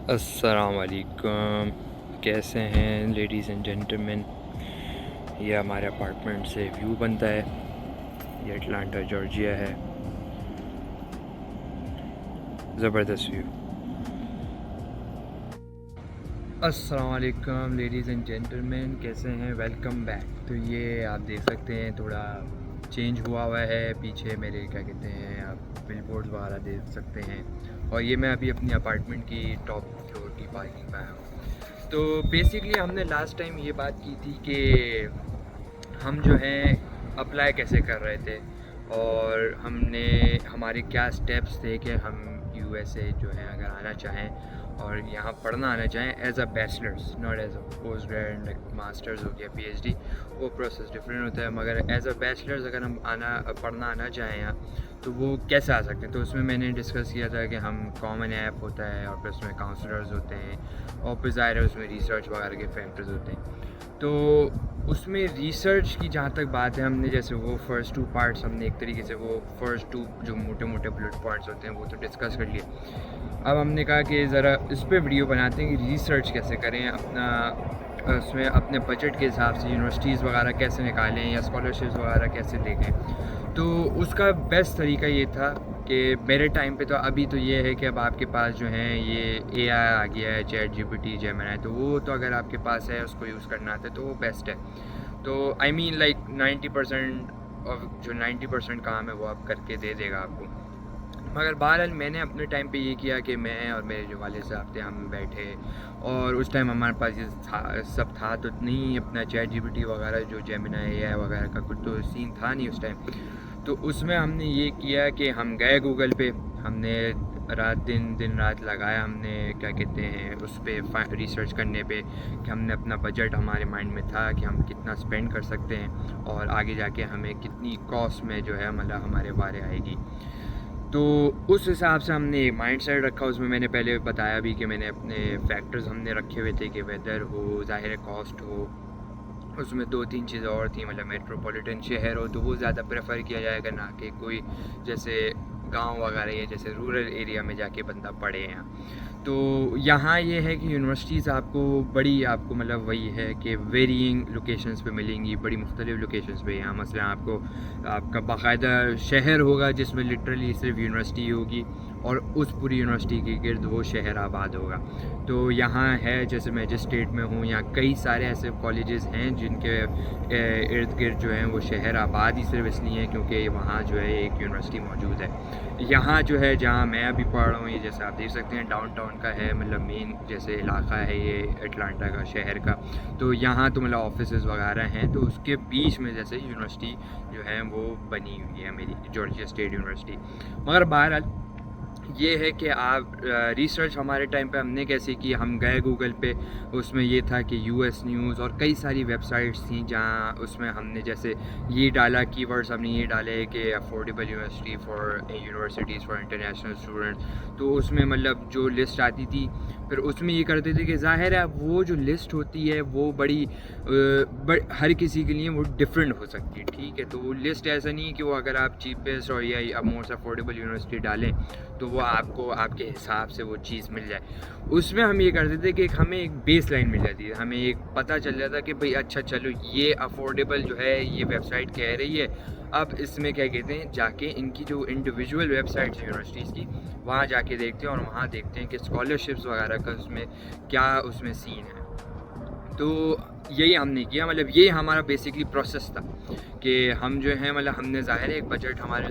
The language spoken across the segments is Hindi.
अस्सलामुअलैकुम। कैसे हैं लेडीज़ एंड जेंटलमैन। ये हमारे अपार्टमेंट से व्यू बनता है। ये अटलांटा जॉर्जिया है। ज़बरदस्त व्यू। अस्सलामुअलैकुम लेडीज़ एंड जेंटलमैन, कैसे हैं। Welcome back. तो ये आप देख सकते हैं थोड़ा चेंज हुआ है। पीछे मेरे क्या कहते हैं, आप बिलबोर्ड वगैरह देख सकते हैं। और ये मैं अभी अपनी अपार्टमेंट की टॉप फ्लोर की पार्किंग पे आया हूँ। तो बेसिकली हमने लास्ट टाइम ये बात की थी कि हम जो हैं अप्लाई कैसे कर रहे थे और हमने हमारे क्या स्टेप्स थे कि हम यूएसए जो है अगर आना चाहें और यहाँ पढ़ना आना चाहें as a bachelors, not as a post graduate, masters हो गया पीएचडी, वो प्रोसेस डिफरेंट होता है। मगर एज अ बैचलर्स अगर हम पढ़ना आना चाहें यहाँ, तो वो कैसे आ सकते हैं। तो उसमें मैंने डिस्कस किया था कि हम कॉमन ऐप होता है और फिर उसमें काउंसलर्स होते हैं और फिर ज़ाहिर है उसमें रिसर्च वगैरह के फैक्टर्स होते हैं। तो उसमें रिसर्च की जहाँ तक बात है, हमने जैसे वो फ़र्स्ट 2 पार्ट्स हमने एक तरीके से वो फ़र्स्ट 2 जो मोटे मोटे बुलेट पॉइंट्स होते हैं वो तो डिस्कस कर लिए। अब हमने कहा कि ज़रा इस पर वीडियो बनाते हैं कि रिसर्च कैसे करें अपना, उसमें अपने बजट के हिसाब से यूनिवर्सिटीज़ वगैरह कैसे निकालें या स्कॉलरशिप्स वगैरह कैसे देखें। तो उसका बेस्ट तरीका ये था कि मेरे टाइम पे तो अभी तो ये है कि अब आपके पास जो है ये एआई आ गया है, चैट जीपीटी, जेमिनी, तो वो तो अगर आपके पास है उसको यूज़ करना आता है तो वो बेस्ट है। तो आई मीन लाइक 90% ऑफ जो 90% काम है वो आप करके दे देगा आपको। मगर बहरहाल मैंने अपने टाइम पे ये किया कि मैं और मेरे जो वाले साहब थे हम बैठे और उस टाइम हमारे पास ये सब था तो नहीं, अपना चैट जीपीटी वगैरह जो जेमिनी एआई वगैरह का कुछ तो सीन था नहीं उस टाइम। तो उसमें हमने ये किया कि हम गए गूगल पे, हमने दिन रात लगाया, हमने क्या कहते हैं उस पर रिसर्च करने पे कि हमने अपना बजट हमारे माइंड में था कि हम कितना स्पेंड कर सकते हैं और आगे जाके हमें कितनी कॉस्ट में जो है मतलब हमारे बारे आएगी। तो उस हिसाब से हमने एक माइंड सेट रखा। उसमें मैंने पहले बताया भी कि मैंने अपने फैक्टर्स हमने रखे हुए थे कि वेदर हो, ज़ाहिर कॉस्ट हो, उसमें 2-3 चीज़ें और थी। मतलब मेट्रोपॉलिटन शहर हो तो वो ज़्यादा प्रेफर किया जाएगा, ना कि कोई जैसे गांव वगैरह या जैसे रूरल एरिया में जाके बंदा पढ़े यहाँ। तो यहाँ ये है कि यूनिवर्सिटीज़ आपको मतलब वही है कि वेरिंग लोकेशंस पे मिलेंगी, बड़ी मुख्तलिफ़ लोकेशंस पे। यहाँ मसलन आपको आपका बाकायदा शहर होगा जिसमें लिटरली सिर्फ यूनिवर्सिटी होगी और उस पूरी यूनिवर्सिटी के गिर्द वो शहर आबाद होगा। तो यहाँ है जैसे मैं जिस स्टेट में हूँ यहाँ कई सारे ऐसे कॉलेजेस हैं जिनके इर्द गिर्द जो हैं वो शहर आबाद ही सिर्फ इसलिए हैं क्योंकि वहाँ जो है एक यूनिवर्सिटी मौजूद है। यहाँ जो है जहाँ मैं अभी पढ़ रहा हूँ, ये जैसे आप देख सकते हैं डाउनटाउन का है, मतलब मेन जैसे इलाका है ये अटलांटा का शहर का। तो यहाँ तो मतलब ऑफिसेज वगैरह हैं, तो उसके बीच में जैसे यूनिवर्सिटी जो है वो बनी हुई है मेरी जॉर्जिया स्टेट यूनिवर्सिटी। मगर बहरहाल ये है कि आप रिसर्च हमारे टाइम पे हमने कैसे की, हम गए गूगल पे, उसमें ये था कि यूएस न्यूज़ और कई सारी वेबसाइट्स थी जहाँ उसमें हमने जैसे ये डाला कीवर्ड्स, हमने ये डाले कि affordable university for universities for international students. तो उसमें मतलब जो लिस्ट आती थी फिर उसमें ये करते थे कि ज़ाहिर है वो जो लिस्ट होती है वो हर किसी के लिए वो डिफरेंट हो सकती है, ठीक है। तो वो लिस्ट ऐसा नहीं है कि वो अगर आप चीपेस्ट और या मोस्ट अफोर्डेबल यूनिवर्सिटी डालें तो वो आपको आपके हिसाब से वो चीज़ मिल जाए। उसमें हम ये करते थे कि हमें एक बेस लाइन मिल जाती है, हमें एक पता चल जाता कि भाई अच्छा चलो ये अफोर्डेबल जो है ये वेबसाइट कह रही है। अब इसमें क्या कहते हैं जाके इनकी जो इंडिविजुअल वेबसाइट्स हैं यूनिवर्सिटीज़ की, वहाँ जाके देखते हैं और वहाँ देखते हैं कि स्कॉलरशिप्स वगैरह का उसमें क्या उसमें सीन है। तो यही हमने किया, मतलब ये हमारा बेसिकली प्रोसेस था कि हम जो है मतलब हमने ज़ाहिर है एक बजट हमारे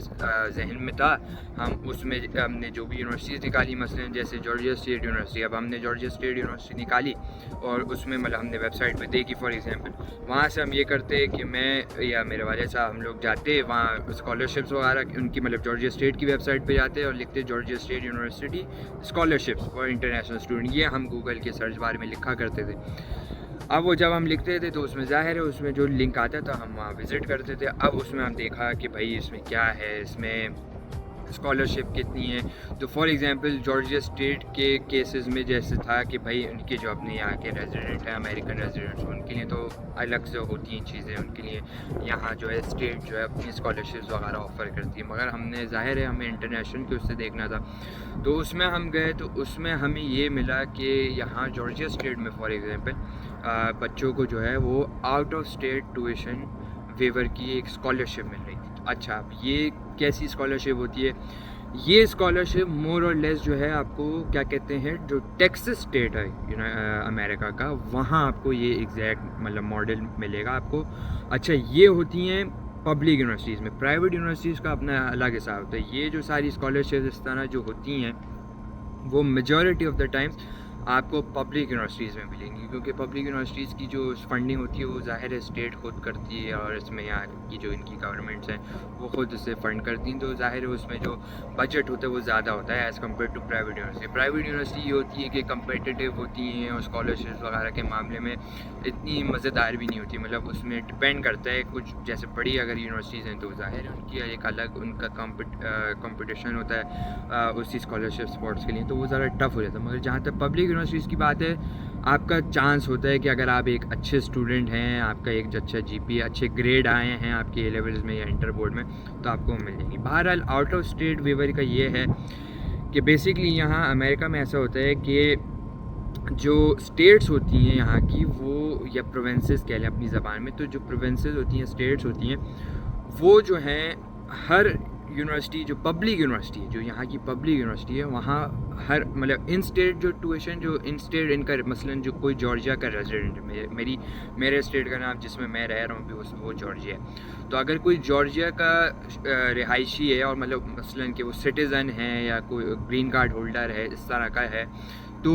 जहन में था। हम उसमें हमने जो भी यूनिवर्सिटीज़ निकाली, मसलन जैसे जॉर्जिया स्टेट यूनिवर्सिटी, अब हमने जॉर्जिया स्टेट यूनिवर्सिटी निकाली और उसमें मतलब हमने वेबसाइट पे देखी फॉर एग्जांपल। वहाँ से हम ये करते कि मैं या मेरे वाले साहब हम लोग जाते वहाँ स्कॉलरशिप्स वगैरह उनकी मतलब जॉर्जिया स्टेट की वेबसाइट पे जाते और लिखते Georgia state university scholarships for international student, ये हम गूगल के सर्च बार में लिखा करते थे। अब वो जब हम लिखते थे तो उसमें ज़ाहिर है उसमें जो लिंक आता था हम वहाँ विज़िट करते थे। अब उसमें हम देखा कि भाई इसमें क्या है, इसमें स्कॉलरशिप कितनी है। तो फॉर एग्जांपल जॉर्जिया स्टेट के केसेस में जैसे था कि भाई उनके जो अपने यहाँ के रेजिडेंट हैं, अमेरिकन रेजिडेंट्स, उनके लिए तो अलग से होती हैं चीज़ें, उनके लिए यहाँ जो है स्टेट जो है अपनी स्कॉलरशिप्स वगैरह ऑफ़र करती है। मगर हमने ज़ाहिर है हमें इंटरनेशनल के उससे देखना था, तो उसमें हम गए तो उसमें हमें ये मिला कि यहाँ जॉर्जिया स्टेट में फॉर एग्ज़ाम्पल बच्चों को जो है वो out of state tuition waiver की एक स्कॉलरशिप मिल रही थी। अच्छा, अब ये कैसी स्कॉलरशिप होती है? ये स्कॉलरशिप मोर और लेस जो है आपको क्या कहते हैं, जो टेक्सास स्टेट है अमेरिका का, वहाँ आपको ये एग्जैक्ट मतलब मॉडल मिलेगा आपको। अच्छा, ये होती हैं पब्लिक यूनिवर्सिटीज़ में। प्राइवेट यूनिवर्सिटीज़ का अपना अलग हिसाब होता है। ये जो सारी स्कॉलरशिप इस तरह जो होती हैं वो मेजॉरिटी ऑफ द टाइम्स आपको पब्लिक यूनिवर्सिटीज़ में मिलेंगी, क्योंकि पब्लिक यूनिवर्सिटीज़ की जो फंडिंग होती है वो ज़ाहिर है स्टेट खुद करती है, और इसमें यहाँ की जो इनकी गवर्नमेंट्स हैं वो खुद उसे फ़ंड करती हैं, तो ज़ाहिर है उसमें जो बजट होता है वो ज़्यादा होता है as compare to private university. Private university ये होती है कि कम्पिटिटिव होती हैं और स्कॉलरशिप वगैरह के मामले में इतनी मज़ेदार भी नहीं होती, मतलब उसमें डिपेंड करता है कुछ जैसे बड़ी अगर यूनिवर्सिटीज़ हैं तो ज़ाहिर है उनकी एक अलग उनका कंपटीशन होता है उसी स्कॉलरशिप स्पॉट्स के लिए, तो वो ज़्यादा टफ हो जाता है। मगर जहाँ तक पब्लिक यूनिवर्सिटीज़ की बात है, आपका चांस होता है कि अगर आप एक अच्छे स्टूडेंट हैं, आपका एक अच्छा जीपीए, अच्छे ग्रेड आए हैं आपके ए लेवल्स में या इंटर बोर्ड में, तो आपको मिल जाएंगी। बहरहाल आउट ऑफ स्टेट वेवर का ये है कि बेसिकली यहाँ अमेरिका में ऐसा होता है कि जो स्टेट्स होती हैं यहाँ की, वो या प्रोविंसेस कह लें अपनी ज़बान में, तो जो प्रोविंसेस होती हैं, स्टेट्स होती हैं, वो जो हैं हर यूनिवर्सिटी जो पब्लिक यूनिवर्सिटी है, जो यहाँ की पब्लिक यूनिवर्सिटी है, वहाँ हर मतलब इन स्टेट जो ट्यूशन जो इन स्टेट इनका मसलन जो कोई जॉर्जिया का रेजिडेंट है, मेरे स्टेट का नाम जिसमें मैं रह रहा हूँ वो जॉर्जिया है, तो अगर कोई जॉर्जिया का रिहायशी है और मतलब मसलन कि वो सिटीज़न है या कोई ग्रीन कार्ड होल्डर है इस तरह का है, तो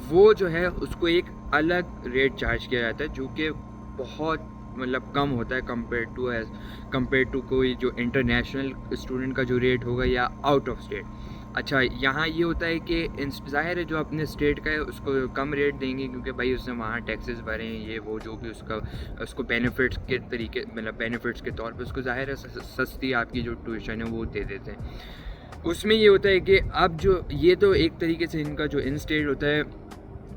वो जो है उसको एक अलग रेट चार्ज किया जाता है, जो कि बहुत मतलब कम होता है कंपेयर टू कोई जो इंटरनेशनल स्टूडेंट का जो रेट होगा या आउट ऑफ स्टेट। अच्छा, यहाँ ये होता है कि ज़ाहिर है जो अपने स्टेट का है उसको कम रेट देंगे, क्योंकि भाई उसने वहाँ टैक्सेस भरे हैं, ये वो जो भी उसको बेनिफिट्स के तरीके मतलब बेनिफिट्स के तौर पे उसको ज़ाहिर है सस्ती आपकी जो ट्यूशन है वो दे देते हैं। उसमें ये होता है कि अब जो ये तो एक तरीके से इनका जो इन स्टेट होता है,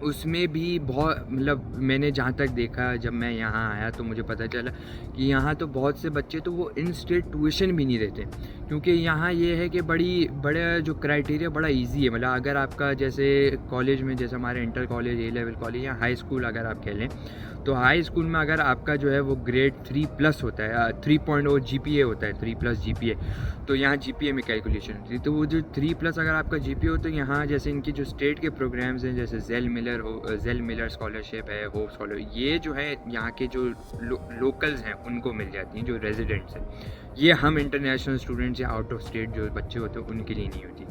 उसमें भी बहुत मतलब मैंने जहाँ तक देखा जब मैं यहाँ आया तो मुझे पता चला कि यहाँ तो बहुत से बच्चे तो वो इन स्टेट ट्यूशन भी नहीं देते, क्योंकि यहाँ ये है कि बड़ा जो क्राइटेरिया बड़ा इजी है। मतलब अगर आपका जैसे कॉलेज में, जैसे हमारे इंटर कॉलेज, ए लेवल कॉलेज या हाई स्कूल अगर आप कह लें, तो हाई स्कूल में अगर आपका जो है वो ग्रेड 3+ होता है, 3.0 GPA होता है, 3+ GPA, तो यहाँ GPA में कैलकुलेशन होती है। तो वो जो 3+ अगर आपका GPA हो, तो यहाँ जैसे इनकी जो स्टेट के प्रोग्राम्स हैं, जैसे जेल मिलर स्कॉलरशिप है, होप स्कॉलर, ये जो है यहाँ के जो लोकल्स हैं उनको मिल जाती हैं, जो रेजिडेंट्स हैं। ये हम इंटरनेशनल स्टूडेंट्स या आउट ऑफ स्टेट जो बच्चे होते हैं उनके लिए नहीं होती।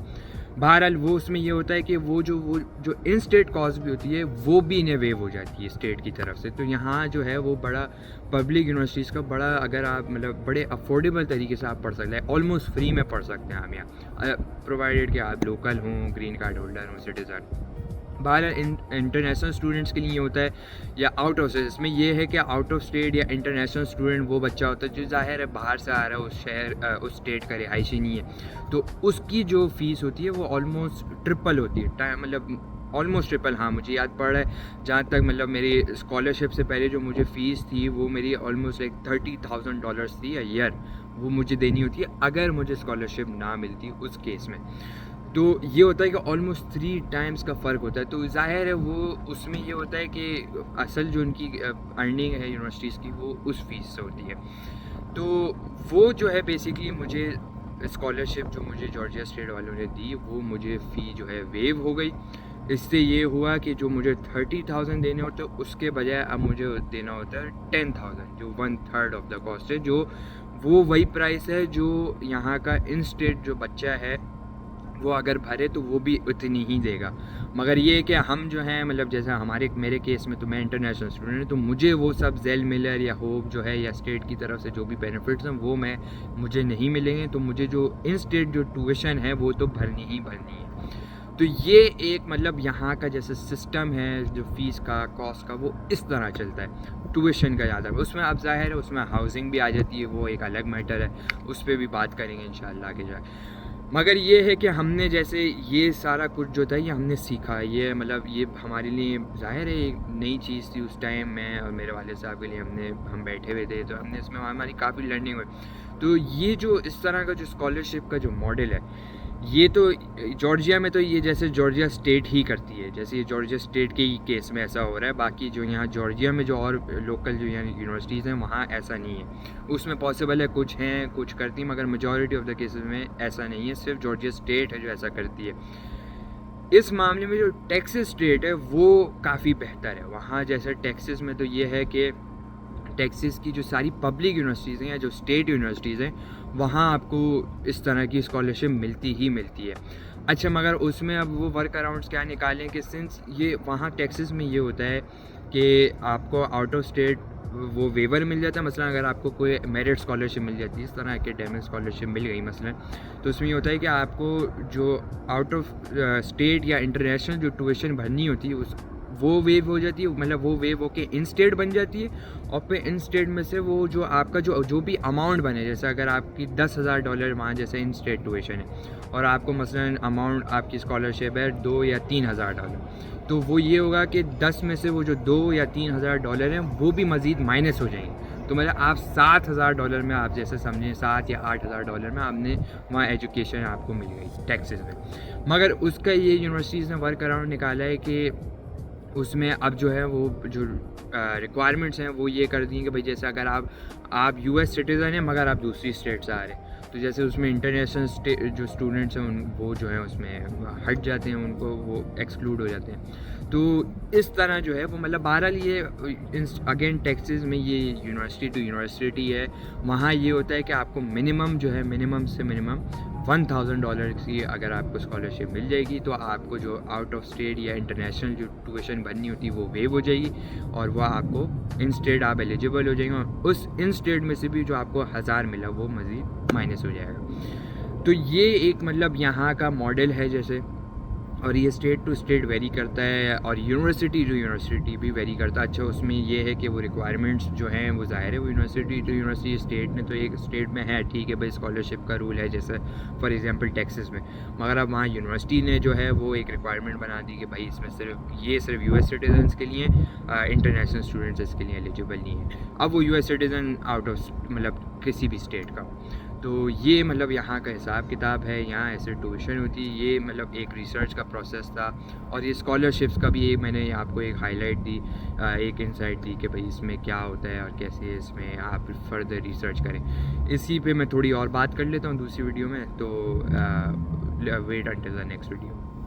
बहरहाल वो उसमें ये होता है कि वो जो इन स्टेट कॉस्ट भी होती है वो भी इन्हें वेव हो जाती है स्टेट की तरफ से। तो यहाँ जो है वो बड़ा पब्लिक यूनिवर्सिटीज़ का बड़ा, अगर आप मतलब बड़े अफोर्डेबल तरीके से आप पढ़ सकते हैं, ऑलमोस्ट फ्री में पढ़ सकते हैं हम यहाँ, प्रोवाइडेड कि आप लोकल हों, ग्रीन कार्ड होल्डर हों, सिटीज़न। बाहर इंटरनेशनल स्टूडेंट्स के लिए ये होता है या आउट ऑफ स्टेट, इसमें ये है कि आउट ऑफ स्टेट या इंटरनेशनल स्टूडेंट वो बच्चा होता है जो ज़ाहिर है बाहर से आ रहा है, उस शहर उस स्टेट का रिहायशी नहीं है, तो उसकी जो फ़ीस होती है वो ऑलमोस्ट ट्रिपल होती है, मतलब ऑलमोस्ट ट्रिपल। हाँ, मुझे याद पड़ रहा है जहाँ तक मतलब मेरी स्कॉलरशिप से पहले जो मुझे फ़ीस थी वो मेरी ऑलमोस्ट लाइक $30,000 थी अ ईयर, वो मुझे देनी होती है अगर मुझे स्कॉलरशिप ना मिलती उस केस में। तो ये होता है कि ऑलमोस्ट 3 टाइम्स का फ़र्क होता है। तो ज़ाहिर है वो उसमें ये होता है कि असल जो उनकी अर्निंग है यूनिवर्सिटीज़ की वो उस फीस से होती है। तो वो जो है बेसिकली मुझे स्कॉलरशिप जो मुझे जॉर्जिया स्टेट वालों ने दी वो मुझे फ़ी जो है वेव हो गई। इससे ये हुआ कि जो मुझे 30,000 देने होते उसके बजाय अब मुझे देना होता है 10,000, जो 1/3 ऑफ द कॉस्ट है, जो वो वही प्राइस है जो यहाँ का इन स्टेट जो बच्चा है वो अगर भरे तो वो भी उतनी ही देगा। मगर ये कि हम जो हैं मतलब जैसे मेरे केस में तो मैं इंटरनेशनल स्टूडेंट हूँ, तो मुझे वो सब जेल मिलर या होप जो है या स्टेट की तरफ से जो भी बेनिफिट्स हैं वो मुझे नहीं मिलेंगे। तो मुझे जो इन स्टेट जो ट्यूशन है वो तो भरनी ही भरनी है। तो ये एक मतलब यहाँ का जैसे सिस्टम है जो फ़ीस का कॉस्ट का वो इस तरह चलता है, ट्यूशन का ज़्यादा। उसमें अब ज़ाहिर है उसमें हाउसिंग भी आ जाती है, वो एक अलग मैटर है, उस पर भी बात करेंगे इंशाल्लाह आगे जाए। मगर ये है कि हमने जैसे ये सारा कुछ जो था ये हमने सीखा, ये मतलब ये हमारे लिए ज़ाहिर है एक नई चीज़ थी उस टाइम। मैं और मेरे वाले साहब के लिए हम बैठे हुए थे, तो हमने इसमें हमारी काफ़ी लर्निंग हुई। तो ये जो इस तरह का जो स्कॉलरशिप का जो मॉडल है, ये तो जॉर्जिया में तो ये जैसे जॉर्जिया स्टेट ही करती है, जैसे ये जॉर्जिया स्टेट के ही केस में ऐसा हो रहा है। बाकी जो यहाँ जॉर्जिया में जो और लोकल जो यहाँ यूनिवर्सिटीज़ हैं वहाँ ऐसा नहीं है। उसमें पॉसिबल है कुछ हैं कुछ करती, मगर मेजॉरिटी ऑफ द केसेस में ऐसा नहीं है, सिर्फ जॉर्जिया स्टेट है जो ऐसा करती है। इस मामले में जो टेक्सास स्टेट है वो काफ़ी बेहतर है। वहाँ जैसे टेक्सास में तो ये है कि टेक्सास की जो सारी पब्लिक यूनिवर्सिटीज़ हैं या जो स्टेट यूनिवर्सिटीज़ हैं वहाँ आपको इस तरह की स्कॉलरशिप मिलती ही मिलती है। अच्छा, मगर उसमें अब वो वर्क अराउंड्स क्या निकालें कि सिंस ये वहाँ टेक्सास में ये होता है कि आपको आउट ऑफ स्टेट वो वेवर मिल जाता है। मसलन अगर आपको कोई मेरिट स्कॉलरशिप मिल जाती है, इस तरह एकेडमिक स्कॉलरशिप मिल गई मसलन, तो उसमें ये होता है कि आपको जो आउट ऑफ स्टेट या इंटरनेशनल जो ट्यूशन भरनी होती है उस वो वेव हो जाती है, मतलब वो वेव होके इन स्टेट बन जाती है। और फिर इन स्टेट में से वो जो आपका जो भी अमाउंट बने, जैसे अगर आपकी $10,000 वहाँ जैसे इन स्टेट ट्यूशन है और आपको मसलन अमाउंट आपकी स्कॉलरशिप है $2 या $3,000, तो वो ये होगा कि 10 में से वो जो $2 या $3,000 हैं वो भी मज़ीद माइनस हो जाएंगे। तो मतलब आप $7,000 में, आप जैसे समझें $7 या $8,000 में आपने वहाँ एजुकेशन आपको मिल गई टेक्सास में। मगर उसका ये यूनिवर्सिटीज़ ने वर्क अराउंड निकाला है कि उसमें अब जो है वो जो रिक्वायरमेंट्स हैं वो ये कर दी हैं कि भाई जैसे अगर आप यूएस सिटीज़न हैं मगर आप दूसरी स्टेट से आ रहे हैं, तो जैसे उसमें इंटरनेशनल जो स्टूडेंट्स हैं वो जो है उसमें हट जाते हैं, उनको वो एक्सक्लूड हो जाते हैं। तो इस तरह जो है वो मतलब बहरहाल ये अगेन टेक्सास में ये यूनिवर्सिटी टू यूनिवर्सिटी है। वहाँ ये होता है कि आपको मिनिमम जो है मिनिमम से मिनिमम $1,000 की अगर आपको स्कॉलरशिप मिल जाएगी तो आपको जो आउट ऑफ स्टेट या इंटरनेशनल जो ट्यूशन भरनी होती है वो वेव हो जाएगी और वह आपको इन स्टेट आप एलिजिबल हो जाएंगे, और उस इन स्टेट में से भी जो आपको 1,000 मिला वो मज़ीद माइनस हो जाएगा। तो ये एक मतलब यहाँ का मॉडल है जैसे, और ये स्टेट टू स्टेट वेरी करता है और यूनिवर्सिटी टू यूनिवर्सिटी भी वेरी करता है। अच्छा, उसमें ये है कि वो रिक्वायरमेंट्स जो हैं वो ज़ाहिर है वो यूनिवर्सिटी टू यूनिवर्सिटी, स्टेट में तो एक स्टेट में है ठीक है भाई स्कॉलरशिप का रूल है जैसे फॉर एग्जांपल टेक्सास में, मगर अब वहाँ यूनिवर्सिटी ने जो है वो एक रिक्वायरमेंट बना दी कि भाई इसमें सिर्फ यूएस सिटीजन्स के लिए, इंटरनेशनल स्टूडेंट्स इसके लिए एलिजिबल नहीं है। अब वो यूएस सिटीज़न आउट ऑफ मतलब किसी भी स्टेट का। तो ये मतलब यहाँ का हिसाब किताब है, यहाँ ऐसे ट्यूशन होती है। ये मतलब एक रिसर्च का प्रोसेस था, और ये स्कॉलरशिप्स का भी एक मैंने आपको एक हाईलाइट दी, एक इंसाइट दी कि भाई इसमें क्या होता है और कैसे इसमें आप फर्दर रिसर्च करें। इसी पे मैं थोड़ी और बात कर लेता हूँ दूसरी वीडियो में, तो wait until the next video.